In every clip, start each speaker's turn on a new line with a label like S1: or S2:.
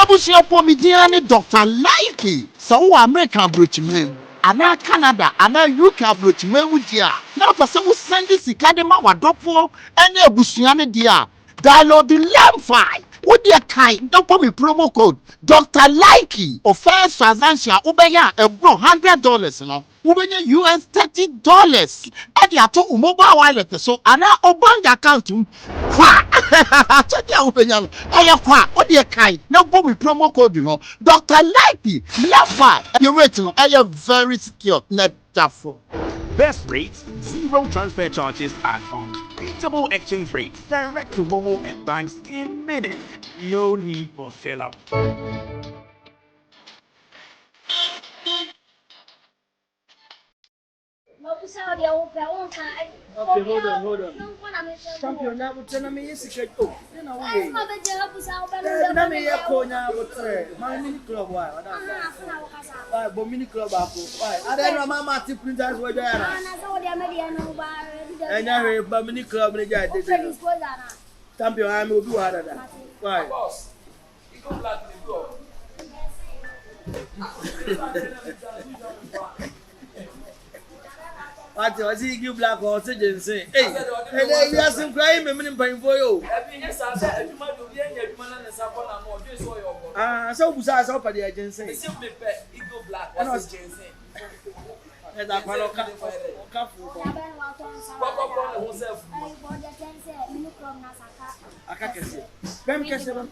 S1: Abusia Pomidiani Dr. Likey. So American Brutman. Ana Canada, ana UK Brutman with ya. Now for some send this Academa wa dopo any Abusiane dia. Download the Lamfi. What dear kind? Don't put me promo code Dr. Likey or first transaction Ubeya $100 no. Ubenya US $30. At ya to mobile wallet so ana obanga account kwa check ya Ubenya aya kwa what dear kind? Don't put me promo code you know Dr. Likey Lamfi. Your rating aya very secure net for.
S2: Best rates, zero transfer charges, and unbeatable exchange rates. Direct to mobile and banks in minutes. No need for fill up.
S3: Okay, hold on. Champion, now we're telling me yes, you know, mini club, why? But mini club, why? I don't know, Mama, tip printers were there. And I heard about mini club, Champion, I will do harder. Why? What was he give black horse and say? Hey, and then you have some crime and paying for you. So was I up at the agency? Black was and I follow I can't say.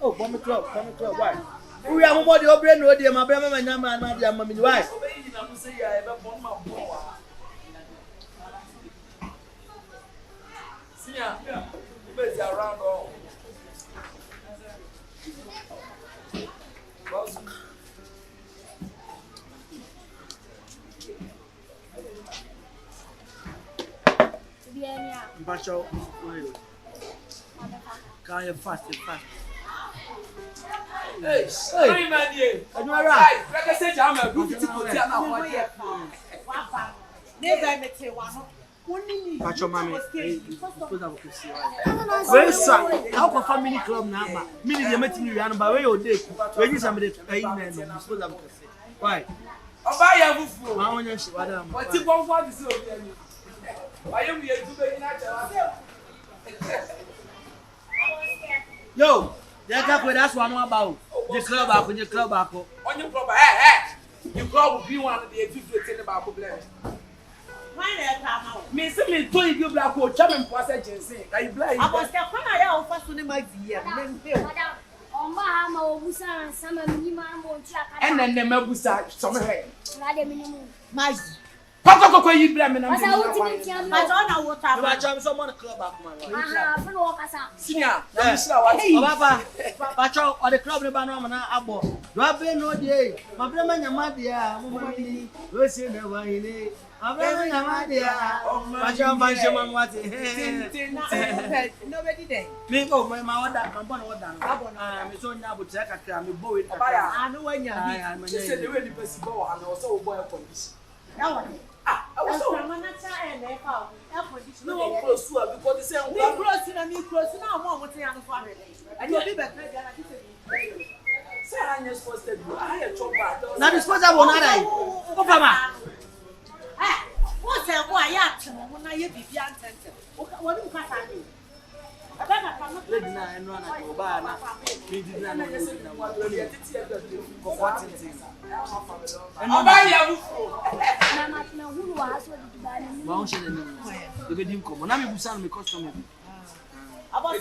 S3: Oh, bomb club, why? We are more the open no dear, my brother, and my mammy, why? Yeah, busy around all. Bacho, can you fast? Hey, man, you are right. Like I said, I'm a good Pacho mami, very sad. How come family club now? Mini they met me around by way of day. When you somebody paying and dispose of why? I buy a food. I want you to madam. What you want for this? Why you here to be natural? Yo, that's what I'm about. The club back, on your club back. On your club, you club will be one of the 50 about problem. Me say me to you black ko chama mpose agency ka you blind aboske kwana ya ofa so ne magia me mpe Oma ha ma obusa sama minima mo nti aka enne mabusa so me he na de minimu maji kokoko yi bra me na me asa utimi tiam ma so na wota ba cham so mo na club back man aha fun wo kasa senior na me sira wa baba ba cho o the club ne ba no na abo do be no dey ma bra ma nyama dia mo mo ni we se na wa ile Abraham Yamadia, Pacham Bansham, what? Nobody there. Me go, my mother, my bonnet, what done? I'm so now would take a cram, boy. I know when you said the really best boy, and also boy police. Now, I was so and they found no close to her because they say, we're crossing and me crossing now, one with the other family. And you'll be back there. Say, I'm just supposed to do. I have told back. Now, this was a one I. What's a quiet when I be beyond center? What do you pass on me? I don't and run at Obama. We did not know what for things. And the wedding come. Now we send me customer. About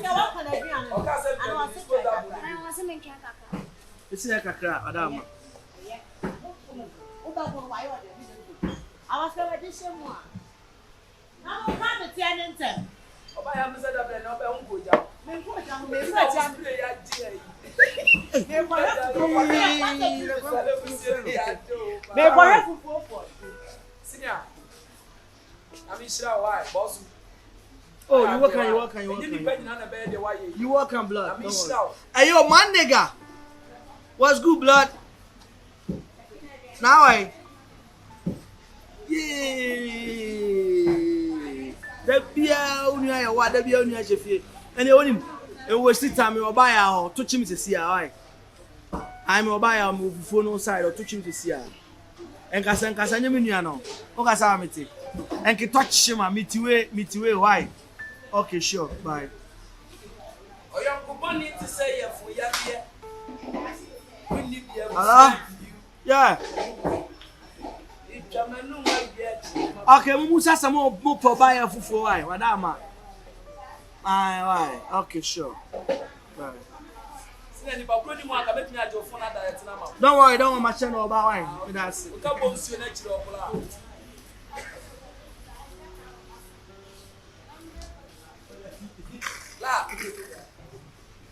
S3: it's like a crap, Adam. I was going to do some more. Now, I'm not a tenant. Oh, I haven't said that I'm not going to go down. Oh, you work on blood. Hey, yo, man, nigga. What's good, blood? Now, the beer only I what the beer only I and you only it was the time you buy our to chim to see how I'm Obaya move phone side or touching to see her. And Casan Yamiano. Ocasamity. And can touch him and meet you. Why? Okay, sure. Bye.
S4: Oh, your coupon need to say for you.
S3: Hello? Yeah. Okay, we must have some more buyer for why, madam. Why? Okay, sure. Bye. Don't worry, don't want my channel about wine. That's it.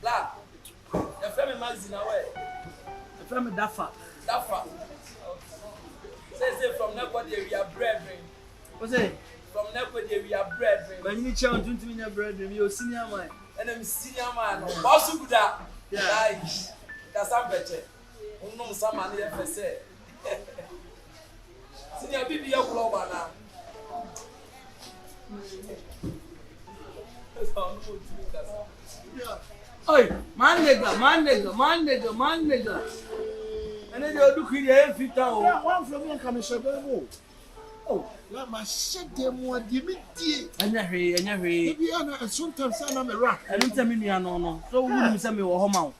S4: La, your family magazine away.
S3: The family Dafa.
S4: Say from nobody we are brethren.
S3: What's it?
S4: From nobody we are brethren.
S3: When you child 20 million brethren, you're senior man.
S4: And I'm senior man. Boss good that.
S3: Yeah.
S4: That's some better. No some man here for say. Senior baby your global now.
S3: Oi, man nigga. And then you do create fit down.
S1: Yeah, one from me can share them. Oh, let my shed them what give me tea.
S3: And
S1: Maybe and sometimes I'm a rock.
S3: I don't tell me no. So we say me wo home.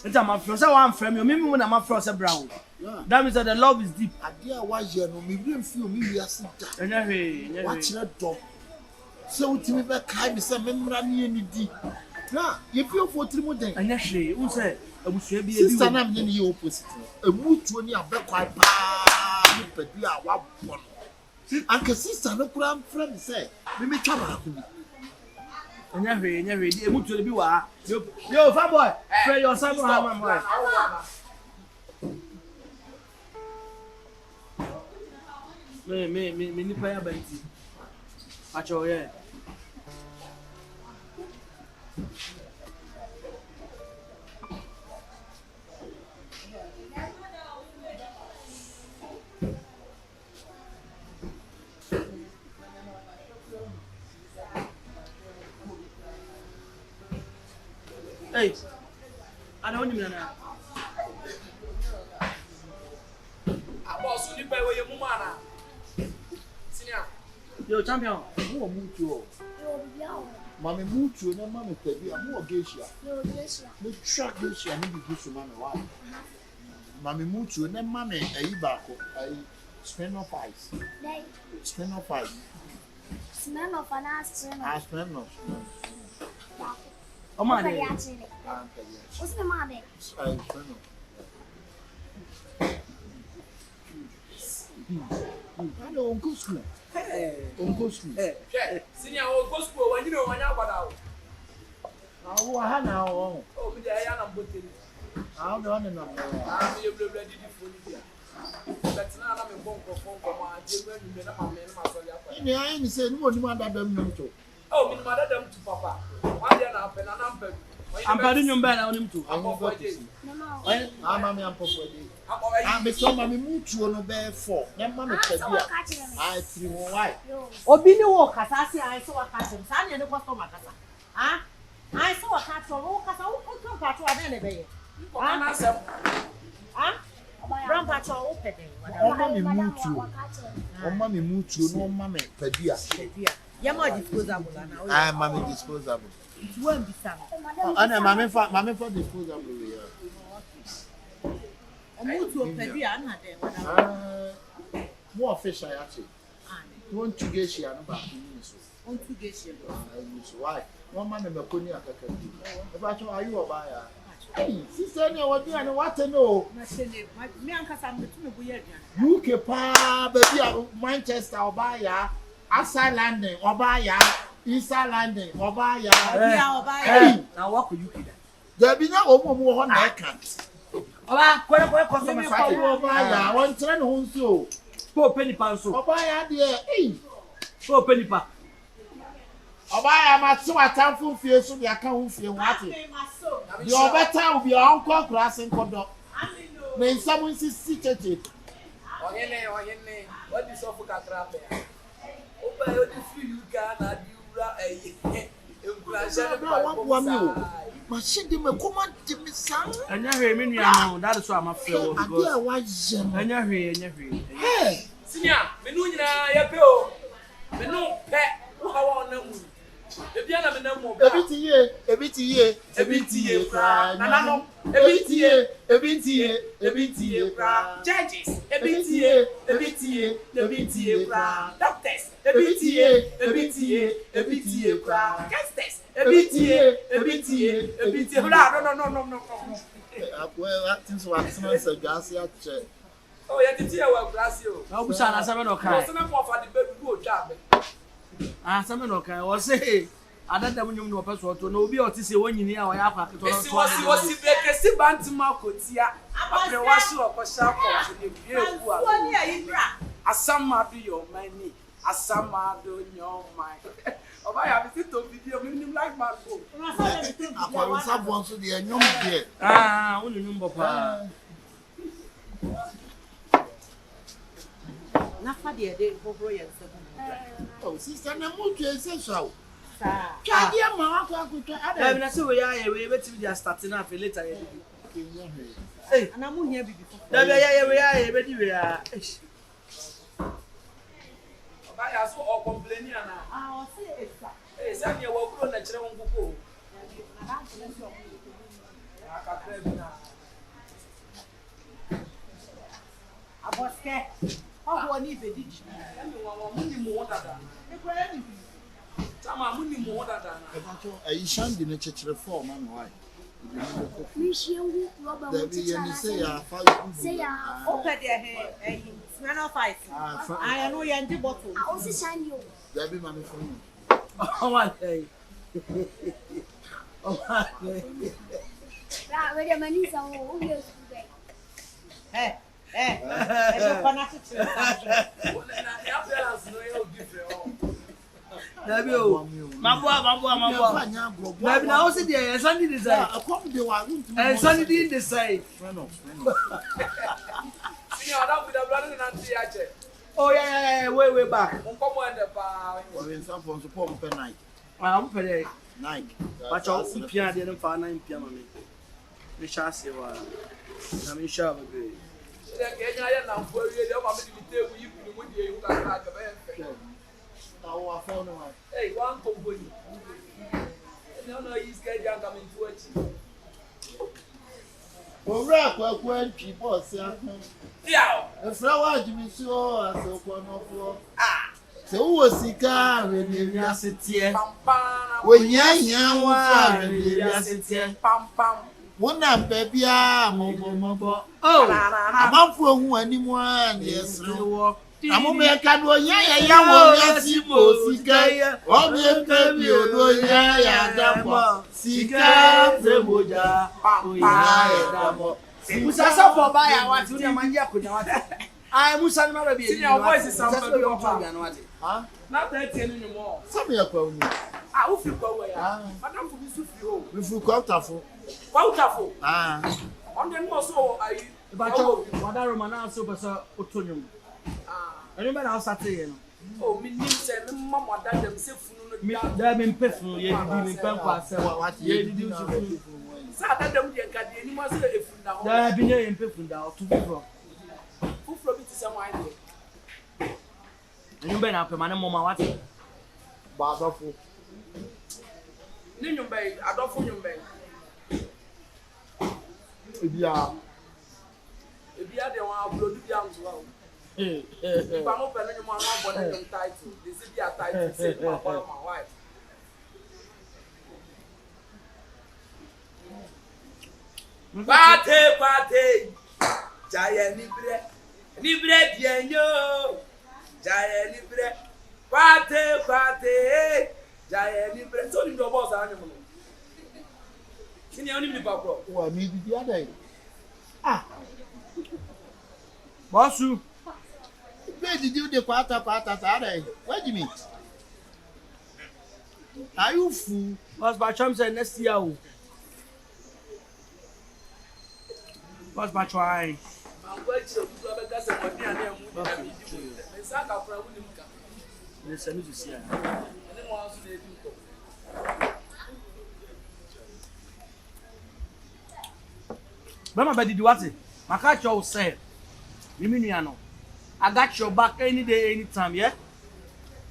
S3: And I'm from say one from you. Me when I'm from say brown.
S1: Yeah.
S3: That means that the love is deep.
S1: Adia was you no me brain feel me we are sit down.
S3: And
S1: Watch that dog. So to me back kai me say memra ni ni di. Na, you feel for 3 more days.
S3: And who say abusua bi
S1: Sister na me ni opposite. Emutuo ni abekwai pa ni pedi a wa bon. Anke sister no kura friend say, me twa ba ko bi.
S3: Enya hwe di emutuo bi wa. Yo fa boy, pray your son Muhammad boy. Me nipa ya banti. Acho ye. Hey, I don't know now.
S4: Boss you pay where your mama. Senior.
S3: Yo champion.
S1: Mo mutuo. Mami mutuo na mami pedi a mo geisha. Me track geisha ni bi so mami why. Mami mutuo na mami ayi ba ko ayi spin of ice. Spin of ice.
S5: Smell of an ass.
S1: Spin of.
S3: Oh man.
S5: What's the matter?
S1: Spin of. Hello, Uncle School.
S3: Hey.
S1: Uncle School.
S4: Hey. Senior go school when you know when you about.
S1: Awo ha na o.
S4: Oh, me dey ya na bote.
S1: Awo do na na.
S4: Ah, me blue didi phone dia. But na na me phone ma je gba ni me na ma me na ma so ya pa.
S1: Ni ayi ni say ni mo ni ma dadam nyom to.
S4: Oh, me ma dadam to papa. Why dey na pe na na mpa.
S3: I'm pardon you mbana onim to.
S1: Mama me am popo dey. Me so mama mutuo no be 4. Na mama pedi a. I 3 why?
S6: Obi ni wo kasa si ai so waka chem. Sa na ne customer kasa. Ah? Ai so waka to wo kasa wo kan ka to ade na be ye.
S4: Ah, na sem.
S6: Ah? Grandpa cho wo pede.
S1: Mama me mutuo no mama pedi a.
S6: Ya ma disposable na.
S1: Ah, mama disposable.
S6: It won't be some.
S1: Ana mama for disposable we are.
S6: Omutu opedi ana de.
S1: More fish I actually. Want to get here no ba ni so.
S6: On to get here.
S1: Why? One man me ko ni akaka bi. E ba cho ayu oba ya. Hey, sister ni o di an what no.
S6: Na sele, me ankasa me tu me boye aduan.
S1: UK pa baby Manchester oba ya. Outside London oba ya. Inside London oba ya.
S6: Oba
S3: Na wa ko UK da.
S1: There be na omo mo ho na e kan.
S3: Oba, kwere customer
S1: Say oba ya, won tire no hunso.
S3: Po penny panso.
S1: Oba ya de eh.
S3: Po penny pa.
S1: Oba ya ma ti watamfo fie so de aka ho fie ho ate. The obeta will be uncle class in kodo. Me nsam nsisi cheche.
S4: Oyene. What is so for kakra pe? Oba yo di free you ga na di ura eh. Encourage
S1: No, one me o. Machine de me command de me sang.
S3: And you hear me now. That is why I'm afraid.
S1: Adia wa jem.
S3: And you hear.
S1: Hey.
S4: Senior, me no nyina ya pe o. Me no pe. Wo ha wa na mu. Ebi ana me na mu. Ebi tie kra. Na no. Ebi tie kra. Judges, ebi tie kra. Doctors, ebi tie kra. Gangsters, ebi tie. No.
S1: Well, things were so gas ya che.
S4: Oh, yeah, the tea wa glass yo.
S3: No, we shall seven or
S4: No,
S3: kind.
S4: so na for the baby go job.
S3: Ah, seven or kind. Or say, I don't know when you know person to no be or to say when you near our yapa.
S4: Esi wasi be kesi bantima kotia. Apre wasu okosha ko de bie ku a.
S6: Woni ayi bra.
S4: Asama do your money. Asama do your mind. Oba ya bi to video minimum like man go.
S1: Akwa sabon so de enyom de.
S3: Ah, woni nyumbo pa.
S6: Na fa de bobro ye se.
S1: Oh, sister na mo tu ese so.
S6: Sa.
S1: Twa dia ma akwa akutwa
S3: I
S1: ada.
S3: mean, I say we are we betim dia starting up later.
S6: Hey, ana mu hia bibi fo.
S3: Da be we are be di we are.
S4: Oba ya so o complaining ana.
S6: Ah, o se esa.
S4: Eh, say me wo kuro na kire won koko.
S6: Na ba ko so.
S4: Akakra bi na.
S6: Aboske. Ho ni be di.
S4: Emi wo mu ni mo dada.
S6: E ko ni.
S4: Tama mu ni mo dada na.
S1: Ebacho ayi shandi na chechire form am why.
S5: Mishiu roba
S1: There be
S5: mucha
S1: any say
S5: sana.
S1: ya fight.
S5: Say ya.
S6: O pe de he smell of ice. I know you empty bottle.
S5: I also shine you.
S1: There be mama for me.
S3: Oh my day. Oh my day.
S5: Right, where the money is on, who goes to bed?
S6: Eh. E ko na chichi.
S4: Na ya balance no you different.
S3: Dabi o. Mabua. Dabi na o se dey Sunday design.
S1: Akom de wa runtu.
S3: And Sunday design.
S4: Senior, that be the brother na tia che.
S3: Oh yeah, way back.
S4: Mon komo ende pa.
S1: We some for support per night.
S3: I'm pede.
S1: Night.
S3: But you pia dey fa na pia ma me. Me sha se wa. Na me sha ba be.
S4: Ile Kenya ya na mfu awie de o ma me di tewu yi kunu mu die yu ka ka ka be.
S1: Our phone one.
S4: Hey, one company. No, he's getting young coming to it.
S1: Ora kwa people say
S4: Yeah.
S1: the flower Jimmy so as o kono fo. Se wo sika we ni wiasetie.
S4: Pam.
S1: Wo nya wa we ni wiasetie.
S4: Pam.
S1: Wona bebia mobo.
S3: Oh.
S1: Amanfo hu animu a na yesre wo. Amobe ka do nya ya wo wiase mo sika. O be ka bi o nya ya damo. Sika premoja. O nya ya damo.
S3: Musa so for buy ya what you man ya kunya what. I Musa no ma be.
S4: Senior voice is somebody on
S3: what.
S1: Huh?
S4: Not 30 anymore.
S1: Some ya kwa unu.
S4: Ah, who feel go where? Madam for this feel.
S1: We fu kwatafo.
S4: Wonderful.
S1: Ah.
S4: On the no so are you?
S3: But you wada Roma na so person otonyum. Anybody else at here no.
S4: Oh, me nim say me mama dad dem say funu no
S3: Me
S4: bia.
S3: there been pefun ye di me pen kwa se
S1: What
S3: ye di so fun.
S4: Say dad dem dey ka dey ni mo say efun na ho.
S3: There be ye pefun da to be from.
S4: Who from it is wine there.
S3: You be na pe mane mama what?
S1: Ba dofo.
S4: Ni nyumbe adofo nyumbe.
S1: Ebia.
S4: Ebia dey wan upload bia nzo wa. If I'm open any more born title, they say be a title, say my wife. Party, Jaya Libre Dienyo, Jaya Libre, Party, Jaya Libre. So you know boss animal. Can you only be back?
S1: Wa mi di ada.
S3: Bossu.
S1: Where did you the quarter Saturday? What do you mean? Are you fool?
S3: Boss by chum say next year. Boss by try.
S4: I'm going to go back as a money and then we sack up from William.
S3: Listen to see.
S4: And then once they do.
S3: Bama bedi di wate. Maka cho say. Mimi nua no. I got your back any day anytime, yeah?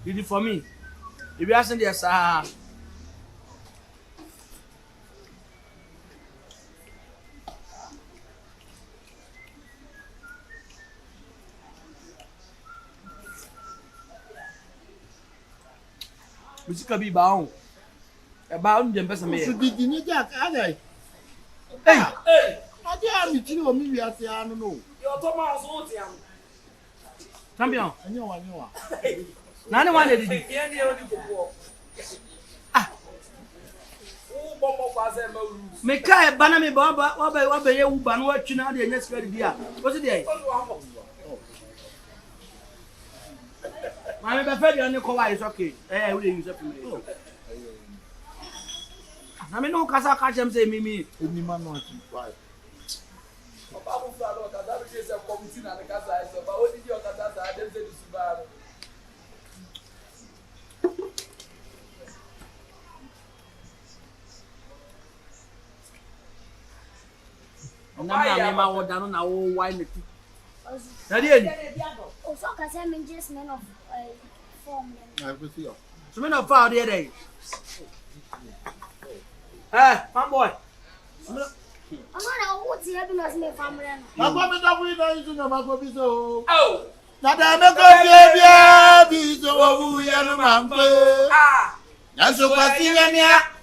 S3: Did it for me. If you ask yes, Musika bi ba on. E ba on dem pesa me.
S1: Su di ni jack adai.
S3: Hey,
S1: Ade a mi tiri o mi wi ase anu no.
S4: Your Thomas Old Yam.
S3: champion.
S1: Anyo.
S3: Na ne wan dey di.
S4: Here near only go. Ah. Oh, Bobo Bazen Maru.
S3: Me kai bana me ba wa ba ye uba no atwi na de nya sika di a. What is there? Mami be fe di on ko wa is okay. We dey use up me. Na me no kasa ka chem say mimi.
S1: Eni ma no ati.
S4: Papa mo fa lo ka da be say committee na ka sa so ba o di o ka da sa dem say di suba.
S3: Na me ma wo da no na wo wine me tu. Daddy eni.
S5: Oh, so can say me just men of form.
S1: I go see you.
S3: So me no fa there dey. Man boy.
S5: I'm not what you have us me family.
S1: Agba mi da wi na isu na ma go bi so.
S4: Oh.
S1: Na da me go bia bi so wo wu ye no ma npe.
S4: Ah.
S1: Na so kwasi ya mia.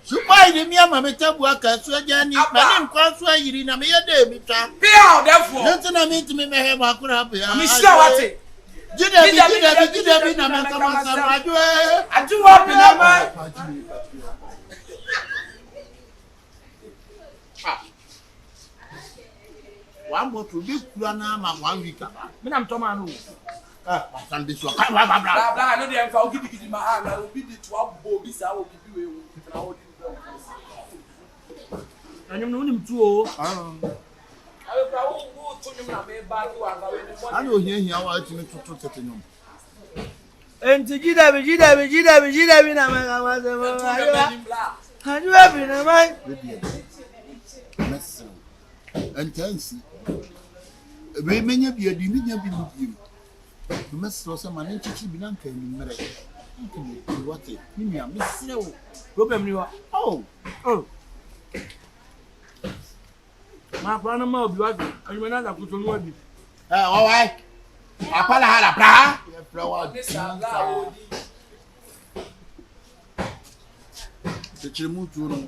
S1: Supai ni mia ma me tabu aka so ja ni ma ni nkwa so ayiri na me ye de mi twa.
S4: Pia therefore.
S1: Nti na mi ntimi me he ma kura be ya.
S4: Mi sia wate.
S1: Jide bi na me kama sama adwe.
S4: Ajuwa bi na ma.
S1: One bottle bi kura na ma 1 week aba.
S3: Me na mtoma no.
S1: Wasan bi so ka bla.
S4: Bla bla no dey enfa ogidi ma ha na obi di to abo bi sa obi bi we wo. Na wo di do.
S3: Anyum no nim tu o.
S4: Awe pra wo to nyum na me ba do anga we ni mo.
S1: Ana ohia wa atimi toto tete nyom.
S3: Enti jida bi na ma ma se mo. Ajuwa bi na ma.
S1: Messi. Entansi. Ebe menya bi adi menya bi mu bi. Messi so ma ne chichi bi na nka ni mere. Nkini wate. Ni mia mesre o.
S3: Problem ni wa.
S1: Oh.
S3: Ma pa na ma obi wa bi. Anyum na da kuto no bi.
S1: Wa wai. Apala hala bra. Ya bra wa.
S4: Ni sa la o di.
S1: Chichi mu tu no.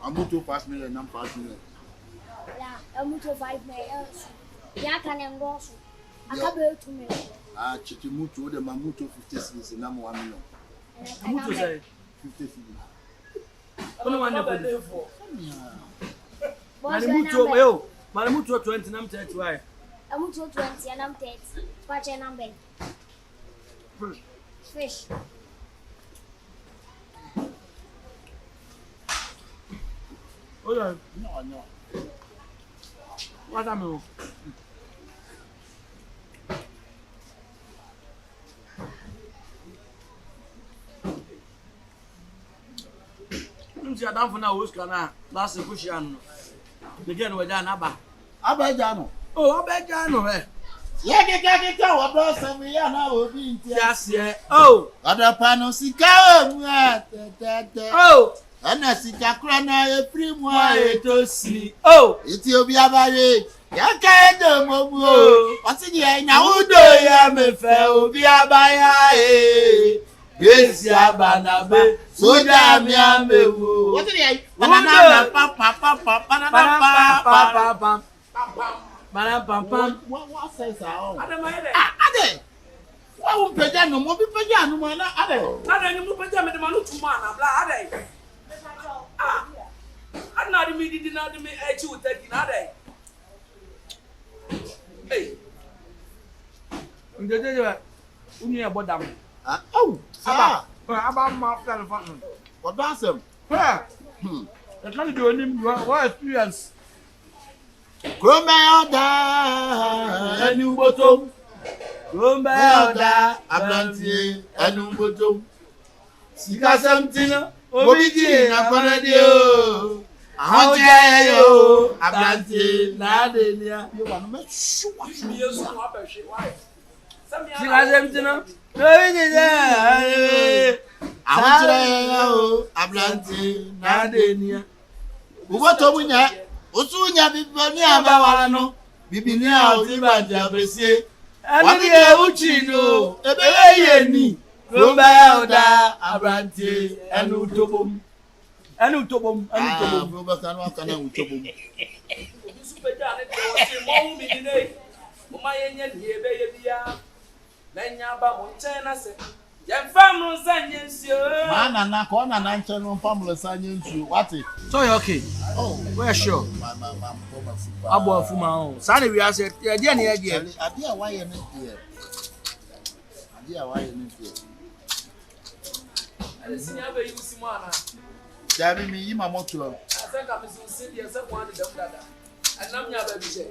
S1: Amuto 5 million na 5 million.
S5: Yeah, I'm to 5 million. Yeah, can I go? I can't be 2 million.
S1: Chichi mu tu de mamuto 50 cedis na 1 million.
S3: Mutu say
S1: 50 cedis.
S3: kono wan ko.
S5: Boss,
S3: Na mutu yo. Ma mutu 20 na 30 why?
S5: I'm to 20 and I'm 30. Watch and I'm big. Fish.
S3: Oh yeah.
S1: No.
S3: What am I? Nti adam for na Oscar na last push an no. The girl we da na ba.
S1: Abaja no.
S3: Oh, abeja no he.
S1: Ye ke wa bro sam ya na obi nti.
S3: Yes ye. Oh.
S1: Ada pano sika mu atete.
S3: Oh.
S1: Ana sika kura na e free mu
S3: Why to see? Oh.
S1: iti obi abare. Ya ka edo mo bu o. Oti di e na udo ya me fe obi abaya e. Yes ya banabe. Soja mi amewu. Oti di e banana pa.
S3: Banana pam.
S1: What says how?
S4: Adama ye de.
S1: Ade. Wa wo peja no mo bi peja no mo na ade.
S4: Ada ni mu peja me de ma no tuma na bla ada. Ah. Ana di mi di na di mi echi utaki na ada. Hey.
S3: Ndeje ba. Uni e bodam.
S1: Ah, oh.
S3: Aba ma after the fun.
S1: What does him?
S3: The kind do him what experience.
S1: Krome oda enu botom.
S3: Rombe
S1: Oda ablantie enu botom. Sika something
S3: Obiji
S1: na kwana dio.
S3: Ahojeyo abranti na denia.
S1: You want to show what
S4: Me
S1: you
S4: so wa ba hwe why?
S3: Sikazemtina.
S1: Ahojeyo abranti na denia. Uboto munya, usunya biboni abawala no. Bibini a otiba jabesie. Wani e uchino, ebe yeni. Rumba oda abranti enu tobom.
S3: Anu tobom.
S1: Rumba kanwa kana utobom.
S4: Super Jan it was mo mi ni nei. Mo ma yenye die be ye bia. Na nya ba mo nchen na se. Ye fam no sanye nsio.
S1: Mana na ko na na nchen no family sanye nsu. What it?
S3: So you okay?
S1: Oh,
S3: We're sure.
S1: My
S3: Abo afuma o. Sa na wi ase. Ye die na ye die.
S1: Ade a why ne die. Ade a why ne die.
S4: Ale sinya be yusi mo ana.
S1: Dabi mi yi ma moto.
S4: Asa ka mi sin die se kwa de dem dada. Anam nya ba bi je.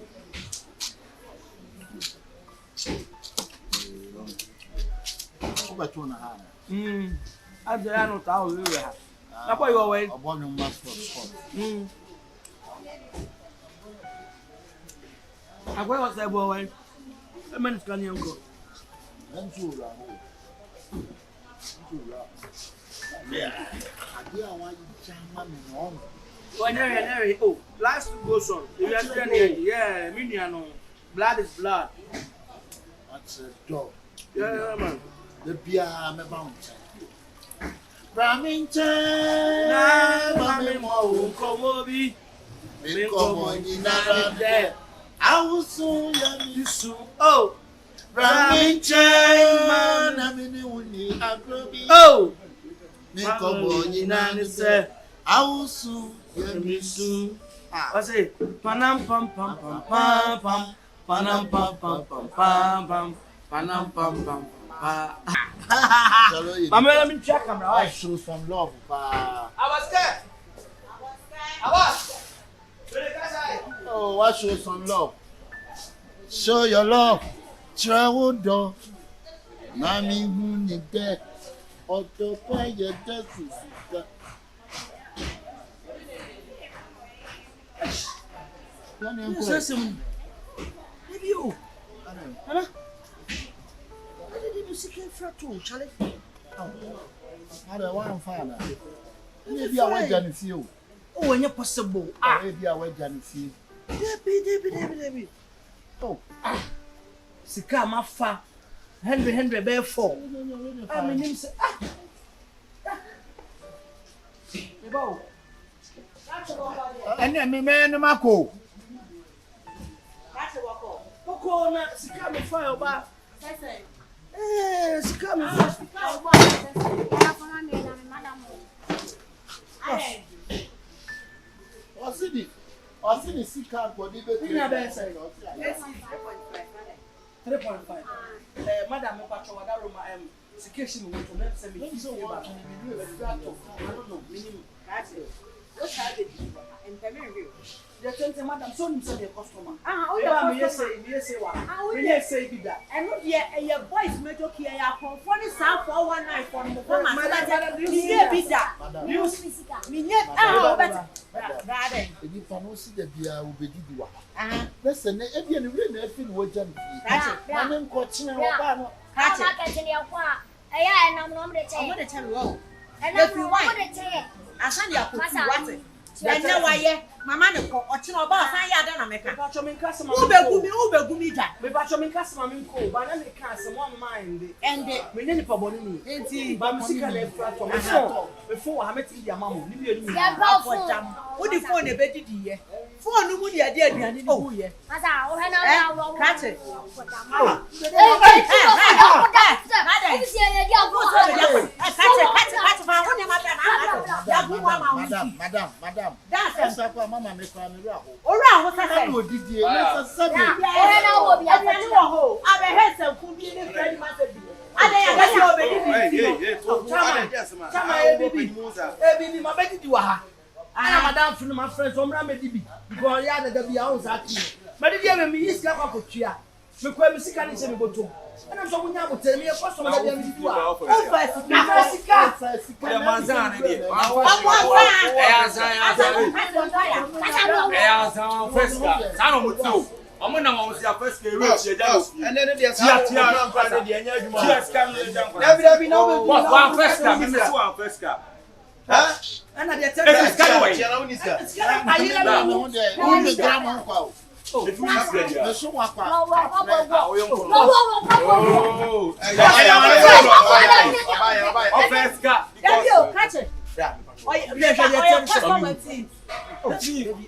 S1: Obato na ha.
S3: Ade ya no ta o we ha. Na boy yo we.
S1: Obonu sport.
S3: Agwa wa say boy we. E man scan yan go.
S1: Ntu ra ho. Yeah. Ade a why jama me no.
S3: Wanyere oh, life goes on. If you are saying yeah, me no. Blood is blood.
S1: That's a dog.
S3: Yeah, man.
S1: The beer me bound. Braminche
S3: Na mami mo komo bi.
S1: me komo ni na de. Awusu ya misu.
S3: Oh,
S1: Braminche na me ni wuni agrobi.
S3: oh.
S1: Me komo ni na ni se. Awusu ya misu.
S3: I say panam pam pam pam pam pam. Panam pam pam pam pam pam. Panam pam pam. Let me check camera.
S1: I show some love.
S4: Abaske.
S1: Oh, I show some love. Show your love. Travel door. Nami who need that. Occupy your destiny.
S3: Maybe you. Hello? I didn't see him for two, Charlie.
S1: How do I find out? Maybe I went to see you.
S3: Oh, when you're possible.
S1: Maybe I went to see you.
S3: Debbie. Oh, Sika Mafa. Henry Bear 4. I mean, him say,
S1: And then me man, Marco.
S3: Coco, Sika Mafa, ba. Sika Mafa.
S1: I see the sick card for the baby.
S3: 3.5. Madam, that room, security will to let me so what can you do? I don't know, minimum. That's it. What's happening? And the twenty madam, so you said the customer. Oh, yes, say what? Yes, say that. And not yet a boy's metal here. For 40 for 1 night from the madam, you see pizza. You see me yet. Oh, but
S1: if you can see the beer will be good. Listen, if you're really a thing, we're done. My name coaching and what?
S5: Catch it. And I'm not the 10 row. And if you want to take I send you what? And now I Mamma or Chino Boss, I had done a make a customer. Ube Gumida.
S3: Me bacho me customer me ko, but then the customer one mind.
S5: And
S3: me nene pa boni ni. Enti ba musica le flat from before I met your mama. Leave you. Who the phone a bedi di phone no money ade aduane ni hu ye.
S5: Asa, o he na wa.
S3: Catch it.
S1: Madam. That's why Mama make me raho.
S3: Ora ho sa say.
S1: No didi, let's say.
S5: O na wo bia fa ni wo ho.
S3: Abe hesa ku bi ni friend ma say bi. Ade ya ga so be di. Chama ebi ma be di wa ha. Ana madam funu ma friends o mra me di bi. Because ya da bi a o sa ti. Ma di me mi iska kwa ko tua. Me kwa me sika ni se me botom. And I'm so we nyabo tell me first one that you do.
S4: Ya manzana ni. Fresca. Sano mutu. Omo na mo sia fresca ero tie ja.
S3: And then they
S4: tia na kwa de enya adwuma. Tia scam le dan kwa. Dabi na o be. Wa fresca, me me wa fresca. Ha?
S3: And they tell me
S4: tia na uniska.
S1: Ayi na mo de. O me gram kwa o. Oh, me so wa kwa.
S4: Oh. Fresca.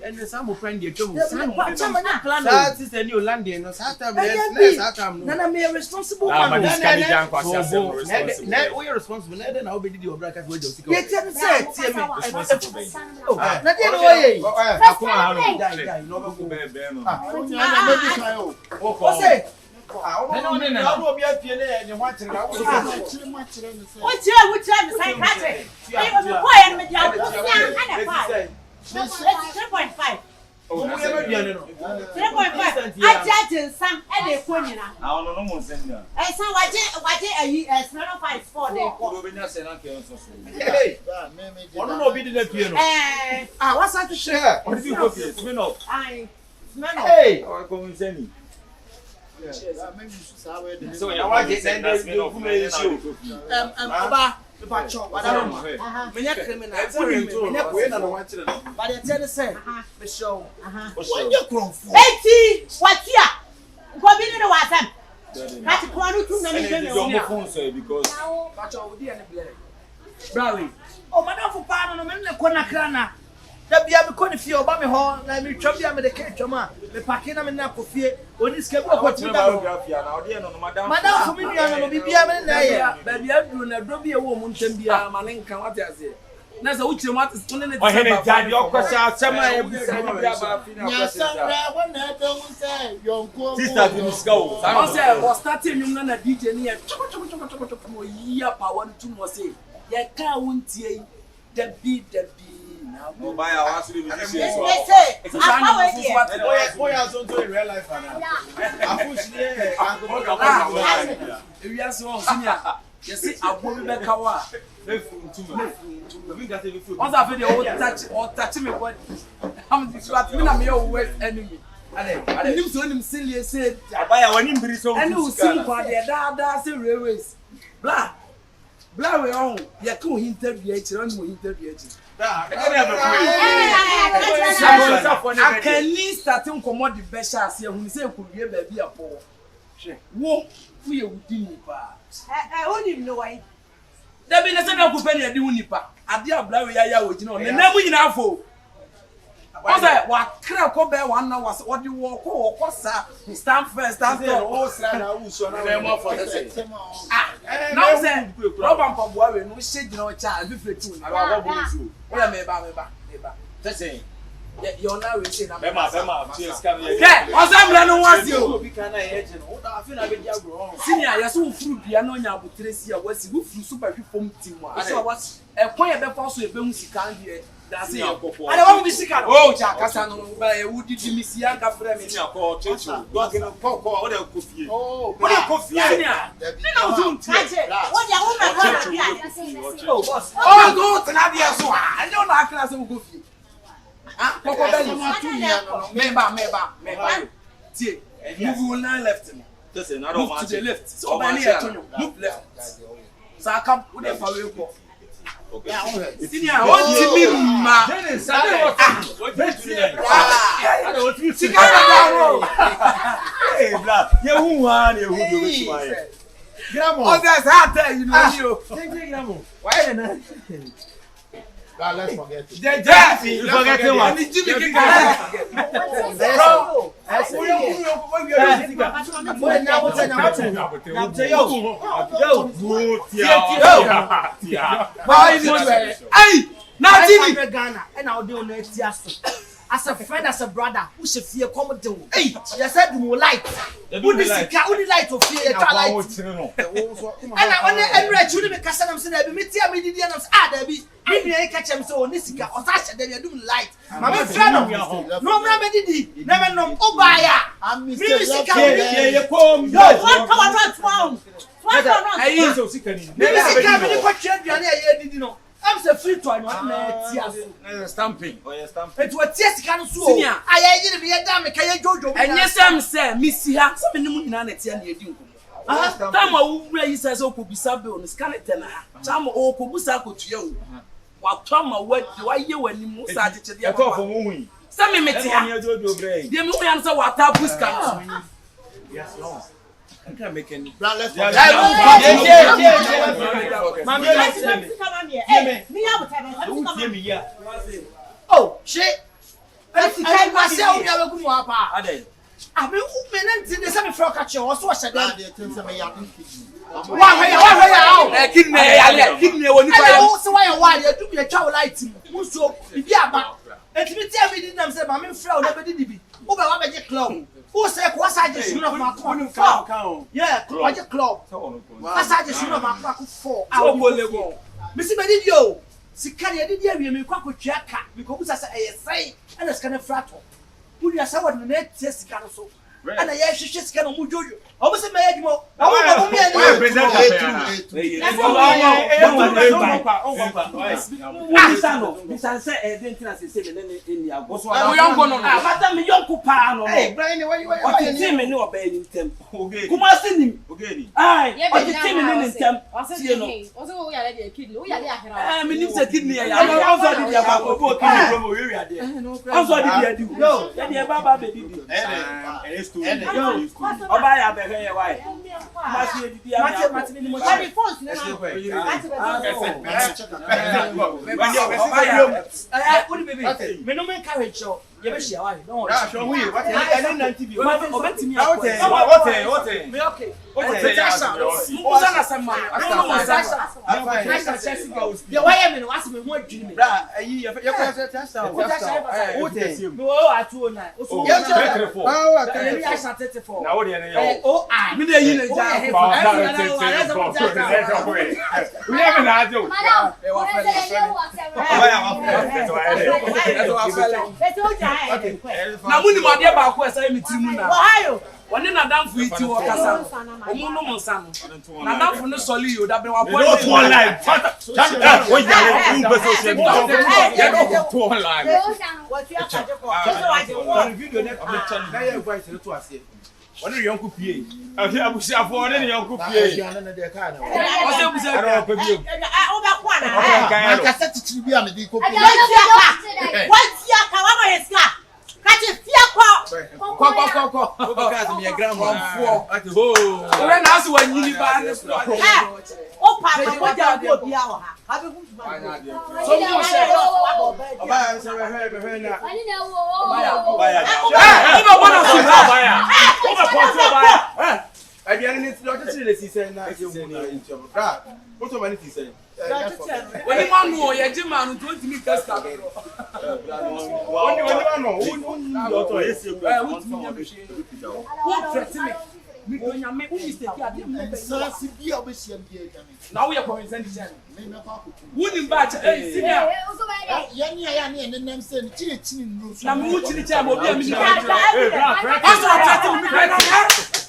S3: And some friend you come. That is a new landing. No, Nana me responsible. We are responsible. Then I'll be the broadcast with you. You tell me say Oh, 3.5. 3.5. I judge some and they put in. I don't know. And some what a year, smell of 4 days. Hey, one no be the piano. What's that to share? What do you go to? I smell. Hey, I'm going to send you. So, I want to send you. The pacho, but I don't know. Me ya criminal. But I tell you say, me show. When you come for. 80, what here? Go be in the water. That's one to me. Because pacho we dey any blame. Brawi. Oh, madam for pardon me na kona krana. Da bia me koni fie oba me ho na me twa bia me de ke twama. Me pake na me na kofie. Oni ska bu kwati da. Madam for me nua no bibia me na ye. Ba bia duru na do bia wo mu ntem bia ma ne nka wate ase. Na se wo kire mu ate one ne
S4: o hene jadi okwasa asema e bisa ni bia ba fi na
S1: kwasa. Nyasambra wona do mu say yonko.
S4: Sister bi muska wo.
S3: I say was starting nyum na DJ ni e choko mo yia pa one two mo say. Ye ka wontie da bi no buy our house in the business. It's a boy has on to real life now. I push there and if you are so senior, you see a boy be kawa. Once I feel the touch me body. I'm this what me na me your worst enemy. Ale nim so nim silly say
S4: abaya wani mbiri so
S3: and you see kwa there da say railways. Blah we on ye ko interview e kire on mo interview e I can least starting commod the best as here when say could be baby a poor. Wo we would nipa. I only know why. There be nothing I could penny a do nipa. I dear blow ya with no never enough for. Was that what crack up there 1 hour was what you walk or what's that? Stand first, stand there, all stand out for the same. Now then, Robin from Warren, no shade no child, if you two. I want you. What am I about? That's it. You're now reaching.
S4: Bema, cheers, come here.
S3: Yeah, what's up, Lano? What's you?
S4: We can agent. I feel like you're wrong.
S3: Senior, you're so fruit, piano, but Tracy, was you super from team. So what's a point of the bouncy can't hear. That's it. I don't want to be sick. Oh, Jack, I would did you miss Yanka for me? Call Churchill. What a coffee. Oh, what a coffee. What go to Nadia Swan. I don't like class of coffee. You will not left him. Listen, I don't want to the left. So many move left. So I come with a power. Okay. Senior, what do you mean, ma? What do you mean? Hey, blah. You who want you who do it? Grandma. Oh, that's hard, you know you. Grandma. Why not?
S1: Let's forget it.
S4: You forget it. What did you make it?
S3: as a friend, as a brother, who should fear come to. Hey, you said you light. Who is the light of fear? And I only enrich you because I'm saying, I meet you, I did not be. Maybe I catch him so Nisica or Sasha, then you're doing light. My friend, no, remedy, never know. Oh, buyer. I'm Mr. Come, I'm so free to I'm stamping. It was just kind of so. I didn't be a damn Jojo. And yes, I'm saying, Missy has some in the Time who says, oh, could be Sabu on the skeleton. Some old Kubusako to you. While Tom, what do I hear when you move out to the other for some met the movie answer what Tabus comes. Yes, no. I can't make any. Oh, shit. I myself never go up. I mean, who meant the same frog catcher or so? I said, why you do a child lighting? So, yeah, but me tell me, didn't say, my friend never did be. Over a magic club. Who said, what's I just shoot off my club? Yeah, magic club. What's I just shoot off my crack for? I will Missy Medidio. Sicania did you me quack with Jacka because I say, and it's kind of frattle. Who you are someone in the net test so. And I actually just can move you. Almost a man more.
S4: Obaya be here why?
S3: Na muni ma dia ba ko esa mi timu na. Ohio. Woni na dan fu iti wo kasa. Omu no monsa no. Na dan fu no soli yo da be wa boy. No to online. Chanta. We ya le be so se. Ya no to online. What you attack ko. Video net of the channel. Na ya voice to ase. Woni re yonku pie. Abusi afo woni ne yonku pie. Na de ka na. O se busi ara pa bi. O ba kwa na.
S1: Aka set titiri bi am di ko pie.
S6: What ya ka wa ma yeska? Kati fia kwa.
S3: Kwa. O ba ka me grandma fo. Ati ho. O re na aso wanyini ba ne so.
S6: O pa ko ja go bia wa ha. Ha be hu ba.
S3: So mo se.
S4: Oba se be na.
S5: Ani na wo.
S3: Oba ya. O ba bona so ba ya. O ba po so ba ya.
S4: Abian ni ti o ti le si se na se mu na nti o. Bra. O to ba ni ti se.
S3: Woni manu o ye je manu 20 meters ka.
S4: Woni manu o to ye se gba.
S3: What threaten me? Me do nya me who mistake ade me be.
S1: Sa si bi obehia bi e jame.
S3: Na wo ye consent channel.
S1: Me na pa ko.
S3: Woni ba cha senior.
S1: Ya ni ya ni enenam se ni chi chi ni nru.
S3: Na me wo chi ni cha mo bi am ni. What's threaten me?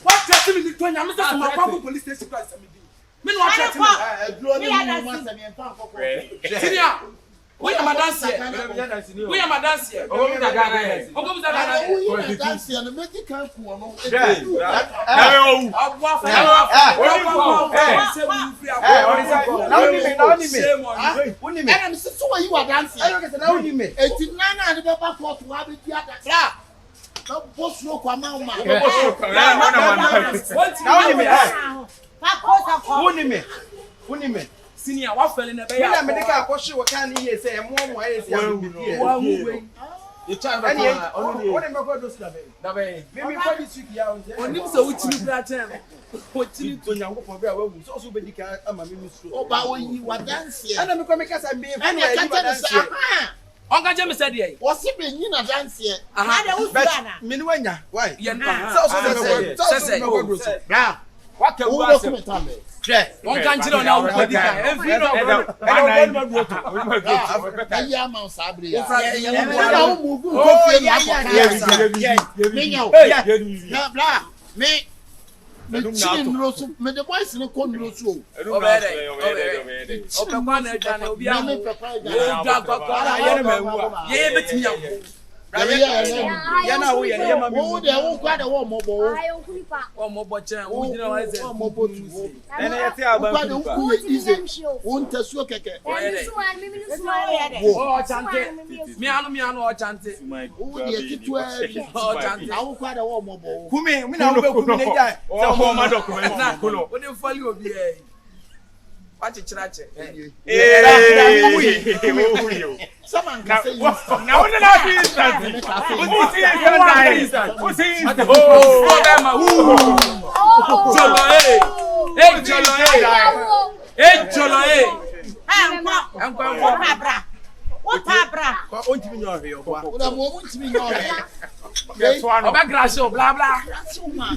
S3: What threaten me to nya me say my kwa police station class am di. Me no threaten me.
S1: Duro ni mu ma se me pa ko.
S3: Senior. We are dance here. We are dance here.
S4: O mi da ga ga.
S3: O go mi da ga.
S1: We are dance here no make kan ku no.
S3: Abua
S1: Woni me. And so why you are dancing?
S4: I don't na woni me.
S1: Eti nana de baba court wa be dia da. No boss no kwa ma ma.
S4: Na woni me. Woni me.
S3: Senior wa fele na be
S4: Me
S3: ya.
S4: na me de ka akwohwe wo kan ni ye se e mo aye se am bi.
S3: Wa hu we.
S4: You try to what am I going to do? Maybe for this week, yeah.
S3: Onim so wuchini bra chen.
S4: Wuchini to nyankopon bia wawu. So so be di ka ama me misro.
S1: Oba oyi wa dance here.
S4: Ana me kwa me kasa me.
S1: Ana ka tell say aha.
S4: Onka je me said ye.
S1: What's it been in a dance here?
S6: Aha de usana.
S3: Minuenya. Why?
S4: Ye no.
S3: Say.
S1: Now,
S3: What can
S1: who
S3: we
S1: was
S3: say?
S1: it?
S4: Onka njiro na ukodi ka. Enfi no.
S1: I am on Sabri. Me chin rosu me the boys no kon rosu
S4: Obere. Opekwa na adwa na obi a.
S1: me pekwa
S4: O dwa kwakwa ye na mawu. Ye betimi ya.
S3: Ya na wo ye ye ma mi.
S1: wo de wo kwa de wo mobo
S5: Ayo kulipa.
S4: O mo bo chen, wo jina wa ze.
S1: wo mobo tu
S3: Ene ye te aba
S1: kwa de wo
S3: kupa.
S1: ku ye ize wo ntasuo keke
S4: O chante. Mi anu o chante.
S1: wo de kitwa
S4: O chante.
S1: na wo kwa de wo mobo
S3: Kumi, mi na wo be kumi ne ja.
S2: Oh, my document.
S4: Na kulo. O de fali obi e. Wachi chirache.
S1: someone can say
S2: Now, what did I do? Who's he?
S4: Oh, Obama. Jolo eh. Jolo eh. Jolo eh.
S6: Enkwa. What abra?
S3: Kwa ontimi nya ohwe obwa.
S1: wo mo mo ntimi no
S2: Guess one.
S4: Oba grasso bla bla.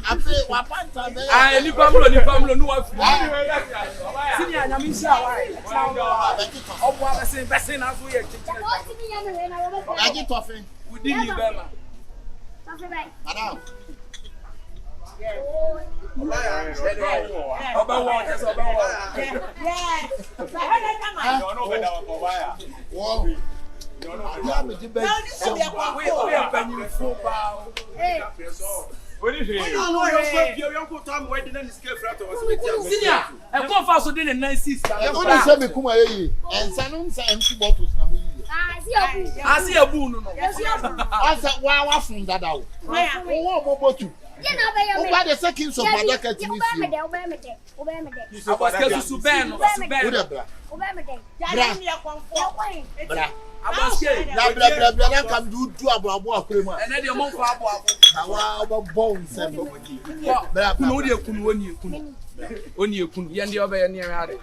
S1: ape wa panta be
S4: Ah, ni pamlo no wa fi. Sini anyam isi awa. Obo abese na so ye chichire.
S1: aji tofe
S4: Wudi ni bema.
S1: madam
S4: Oba wo, just oba wo.
S6: Yes.
S1: wo ya me di be
S4: We panyin fo ba.
S2: What is it?
S4: Senior, e ko fa so de ne 96
S1: e wo ni se me kuma ye ensa no nsa empty bottles na mo yi
S4: Asi abu no no.
S1: asa wa fun dada wo wo mobo tu wo ba the second so madaka ti mi fi
S4: Aboske susu ben no, susu
S1: wo
S4: ben.
S1: de bra bra
S4: Aboske.
S1: bra na kam du abo akure mu
S4: Ene de mo fa abo abo.
S1: na wa obo bon sem bra
S4: Kunu odi ekunu oni ekunu. Oni ekunu. Ye ndi oba ye ne ya de.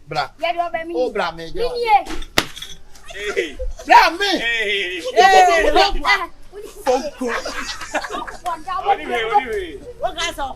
S1: bra o bra me je
S2: Hey.
S1: bra me
S2: Anyway.
S6: What guys are